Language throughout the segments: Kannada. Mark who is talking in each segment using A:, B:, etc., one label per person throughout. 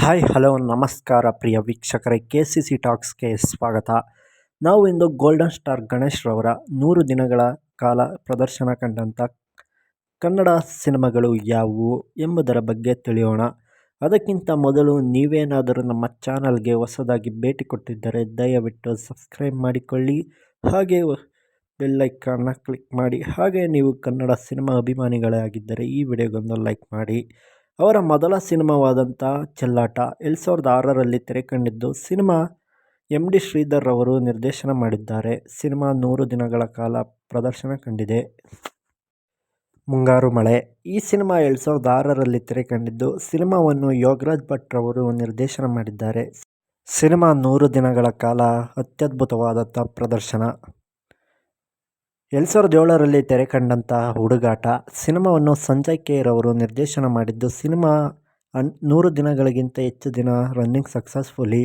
A: ಹಾಯ್ ಹಲೋ ನಮಸ್ಕಾರ ಪ್ರಿಯ ವೀಕ್ಷಕರೇ, KCC ಟಾಕ್ಸ್ಗೆ ಸ್ವಾಗತ. ನಾವು ಇಂದು ಗೋಲ್ಡನ್ ಸ್ಟಾರ್ ಗಣೇಶ್ ರವರ 100 ದಿನಗಳ ಕಾಲ ಪ್ರದರ್ಶನ ಕಂಡಂಥ ಕನ್ನಡ ಸಿನಿಮಾಗಳು ಯಾವುವು ಎಂಬುದರ ಬಗ್ಗೆ ತಿಳಿಯೋಣ. ಅದಕ್ಕಿಂತ ಮೊದಲು ನೀವೇನಾದರೂ ನಮ್ಮ ಚಾನಲ್ಗೆ ಹೊಸದಾಗಿ ಭೇಟಿ ಕೊಟ್ಟಿದ್ದರೆ ದಯವಿಟ್ಟು ಸಬ್ಸ್ಕ್ರೈಬ್ ಮಾಡಿಕೊಳ್ಳಿ, ಹಾಗೆ ಬೆಲ್ಲೈಕನ್ನ ಕ್ಲಿಕ್ ಮಾಡಿ. ಹಾಗೆ ನೀವು ಕನ್ನಡ ಸಿನಿಮಾ ಅಭಿಮಾನಿಗಳೇ ಆಗಿದ್ದರೆ ಈ ವಿಡಿಯೋಗೊಂದು ಲೈಕ್ ಮಾಡಿ. ಅವರ ಮೊದಲ ಸಿನಿಮಾವಾದಂಥ ಚೆಲ್ಲಾಟ 2006ರಲ್ಲಿ ತೆರೆ ಕಂಡಿದ್ದು. ಸಿನಿಮಾ MD ಶ್ರೀಧರ್ ಅವರು ನಿರ್ದೇಶನ ಮಾಡಿದ್ದಾರೆ. ಸಿನಿಮಾ 100 ದಿನಗಳ ಕಾಲ ಪ್ರದರ್ಶನ ಕಂಡಿದೆ. ಮುಂಗಾರು ಮಳೆ ಈ ಸಿನಿಮಾ 2006ರಲ್ಲಿ ತೆರೆ ಕಂಡಿದ್ದು. ಸಿನಿಮಾವನ್ನು ಯೋಗರಾಜ್ ಭಟ್ ರವರು ನಿರ್ದೇಶನ ಮಾಡಿದ್ದಾರೆ. ಸಿನಿಮಾ 100 ದಿನಗಳ ಕಾಲ ಅತ್ಯದ್ಭುತವಾದಂಥ ಪ್ರದರ್ಶನ. 2007ರಲ್ಲಿ ತೆರೆ ಕಂಡಂಥ ಹುಡುಗಾಟ ಸಿನಿಮಾವನ್ನು ಸಂಜಯ್ ಕೆ ರವರು ನಿರ್ದೇಶನ ಮಾಡಿದ್ದು. ಸಿನಿಮಾ 100 ದಿನಗಳಿಗಿಂತ ಹೆಚ್ಚು ದಿನ ರನ್ನಿಂಗ್ ಸಕ್ಸಸ್ಫುಲಿ.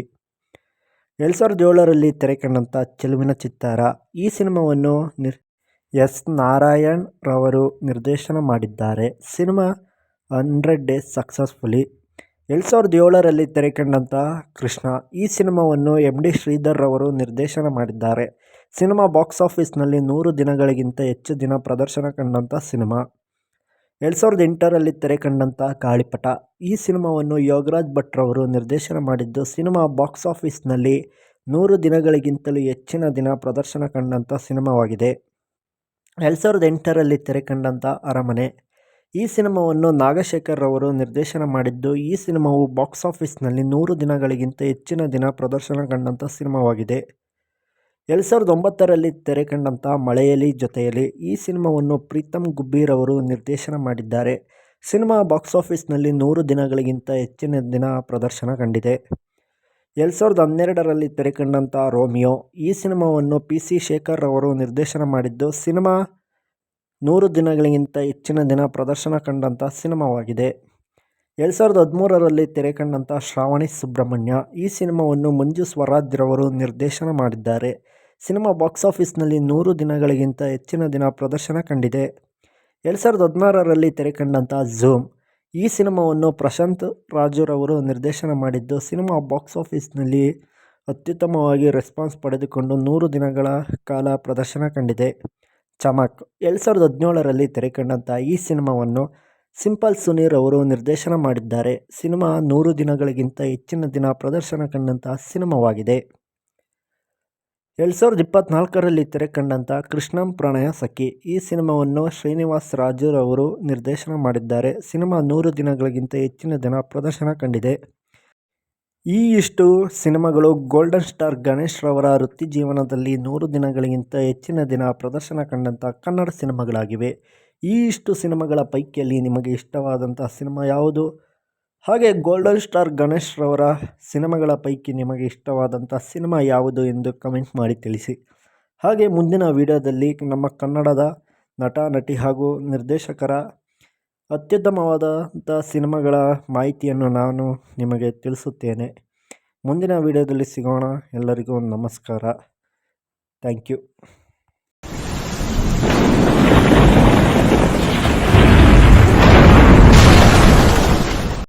A: 2007ರಲ್ಲಿ ತೆರೆ ಕಂಡಂಥ ಚೆಲುವಿನ ಚಿತ್ತಾರ ಈ ಸಿನಿಮಾವನ್ನು ಎಸ್ ನಾರಾಯಣ್ ರವರು ನಿರ್ದೇಶನ ಮಾಡಿದ್ದಾರೆ. Cinema 100 days successfully. 2007ರಲ್ಲಿ ತೆರೆ ಕಂಡಂಥ ಕೃಷ್ಣ ಈ ಸಿನಿಮಾವನ್ನು MD ಶ್ರೀಧರ್ ರವರು ನಿರ್ದೇಶನ ಮಾಡಿದ್ದಾರೆ. ಸಿನಿಮಾ ಬಾಕ್ಸ್ ಆಫೀಸ್ನಲ್ಲಿ 100 ದಿನಗಳಿಗಿಂತ ಹೆಚ್ಚು ದಿನ ಪ್ರದರ್ಶನ ಕಂಡಂಥ ಸಿನಿಮಾ. 2008ರಲ್ಲಿ ತೆರೆ ಕಂಡಂಥ ಗಾಳಿಪಟ ಈ ಸಿನಿಮಾವನ್ನು ಯೋಗರಾಜ್ ಭಟ್ ರವರು ನಿರ್ದೇಶನ ಮಾಡಿದ್ದು. ಸಿನಿಮಾ ಬಾಕ್ಸ್ ಆಫೀಸ್ನಲ್ಲಿ 100 ದಿನಗಳಿಗಿಂತಲೂ ಹೆಚ್ಚಿನ ದಿನ ಪ್ರದರ್ಶನ ಕಂಡಂಥ ಸಿನಿಮಾವಾಗಿದೆ. 2008ರಲ್ಲಿ ತೆರೆ ಕಂಡಂಥ ಅರಮನೆ ಈ ಸಿನಿಮಾವನ್ನು ನಾಗಶೇಖರ್ ರವರು ನಿರ್ದೇಶನ ಮಾಡಿದ್ದು. ಈ ಸಿನಿಮಾವು ಬಾಕ್ಸ್ ಆಫೀಸ್ನಲ್ಲಿ 100 ದಿನಗಳಿಗಿಂತ ಹೆಚ್ಚಿನ ದಿನ ಪ್ರದರ್ಶನ ಕಂಡಂಥ ಸಿನಿಮಾವಾಗಿದೆ. 2009ರಲ್ಲಿ ತೆರೆ ಕಂಡಂಥ ಮಳೆಯಲಿ ಜೊತೆಯಲಿ ಈ ಸಿನಿಮಾವನ್ನು ಪ್ರೀತಮ್ ಗುಬ್ಬಿ ರವರು ನಿರ್ದೇಶನ ಮಾಡಿದ್ದಾರೆ. ಸಿನಿಮಾ ಬಾಕ್ಸ್ ಆಫೀಸ್ನಲ್ಲಿ 100 ದಿನಗಳಿಗಿಂತ ಹೆಚ್ಚಿನ ದಿನ ಪ್ರದರ್ಶನ ಕಂಡಿದೆ. 2012ರಲ್ಲಿ ತೆರೆ ಕಂಡಂಥ ರೋಮಿಯೋ ಈ ಸಿನಿಮಾವನ್ನು PC ಶೇಖರ್ ರವರು ನಿರ್ದೇಶನ ಮಾಡಿದ್ದು. ಸಿನಿಮಾ 100 ದಿನಗಳಿಗಿಂತ ಹೆಚ್ಚಿನ ದಿನ ಪ್ರದರ್ಶನ ಕಂಡಂಥ ಸಿನಿಮಾವಾಗಿದೆ. 2013ರಲ್ಲಿ ತೆರೆ ಕಂಡಂಥ ಶ್ರಾವಣಿ ಸುಬ್ರಹ್ಮಣ್ಯ ಈ ಸಿನಿಮಾವನ್ನು ಮಂಜು ಸ್ವರಾಜ್ ರವರು ನಿರ್ದೇಶನ ಮಾಡಿದ್ದಾರೆ. ಸಿನಿಮಾ ಬಾಕ್ಸ್ ಆಫೀಸ್ನಲ್ಲಿ 100 ದಿನಗಳಿಗಿಂತ ಹೆಚ್ಚಿನ ದಿನ ಪ್ರದರ್ಶನ ಕಂಡಿದೆ. 2016ರಲ್ಲಿ ತೆರೆ ಕಂಡಂಥ ಝೂಮ್ ಈ ಸಿನಿಮಾವನ್ನು ಪ್ರಶಾಂತ್ ರಾಜು ರವರು ನಿರ್ದೇಶನ ಮಾಡಿದ್ದು. ಸಿನಿಮಾ ಬಾಕ್ಸ್ ಆಫೀಸ್ನಲ್ಲಿ ಅತ್ಯುತ್ತಮವಾಗಿ ರೆಸ್ಪಾನ್ಸ್ ಪಡೆದುಕೊಂಡು 100 ದಿನಗಳ ಕಾಲ ಪ್ರದರ್ಶನ ಕಂಡಿದೆ. ಚಮಕ್ 2017ರಲ್ಲಿ ತೆರೆ ಕಂಡಂಥ ಈ ಸಿನಿಮಾವನ್ನು ಸಿಂಪಲ್ ಸುನೀರ್ ಅವರು ನಿರ್ದೇಶನ ಮಾಡಿದ್ದಾರೆ. ಸಿನಿಮಾ 100 ದಿನಗಳಿಗಿಂತ ಹೆಚ್ಚಿನ ದಿನ ಪ್ರದರ್ಶನ ಕಂಡಂಥ ಸಿನಿಮಾವಾಗಿದೆ. 2024ರಲ್ಲಿ ತೆರೆ ಕಂಡಂಥ ಕೃಷ್ಣಂ ಪ್ರಣಯ ಸಖಿ ಈ ಸಿನಿಮಾವನ್ನು ಶ್ರೀನಿವಾಸ್ ರಾಜು ರವರು ನಿರ್ದೇಶನ ಮಾಡಿದ್ದಾರೆ. ಸಿನಿಮಾ 100 ದಿನಗಳಿಗಿಂತ ಹೆಚ್ಚಿನ ದಿನ ಪ್ರದರ್ಶನ ಕಂಡಿದೆ. ಇಷ್ಟು ಸಿನಿಮಾಗಳು ಗೋಲ್ಡನ್ ಸ್ಟಾರ್ ಗಣೇಶ್ ರವರ ವೃತ್ತಿ ಜೀವನದಲ್ಲಿ 100 ದಿನಗಳಿಗಿಂತ ಹೆಚ್ಚಿನ ದಿನ ಪ್ರದರ್ಶನ ಕಂಡಂಥ ಕನ್ನಡ ಸಿನಿಮಾಗಳಾಗಿವೆ. ಇಷ್ಟು ಸಿನಿಮಾಗಳ ಪೈಕಿಯಲ್ಲಿ ನಿಮಗೆ ಇಷ್ಟವಾದಂಥ ಸಿನಿಮಾ ಯಾವುದು? ಹಾಗೆ ಗೋಲ್ಡನ್ ಸ್ಟಾರ್ ಗಣೇಶ್ ರವರ ಸಿನಿಮಾಗಳ ಪೈಕಿ ನಿಮಗೆ ಇಷ್ಟವಾದಂಥ ಸಿನಿಮಾ ಯಾವುದು ಎಂದು ಕಮೆಂಟ್ ಮಾಡಿ ತಿಳಿಸಿ. ಹಾಗೆ ಮುಂದಿನ ವಿಡಿಯೋದಲ್ಲಿ ನಮ್ಮ ಕನ್ನಡದ ನಟ ನಟಿ ಹಾಗೂ ನಿರ್ದೇಶಕರ ಅತ್ಯುತ್ತಮವಾದಂಥ ಸಿನಿಮಾಗಳ ಮಾಹಿತಿಯನ್ನು ನಾನು ನಿಮಗೆ ತಿಳಿಸುತ್ತೇನೆ. ಮುಂದಿನ ವಿಡಿಯೋದಲ್ಲಿ ಸಿಗೋಣ. ಎಲ್ಲರಿಗೂ ನಮಸ್ಕಾರ. Thank you.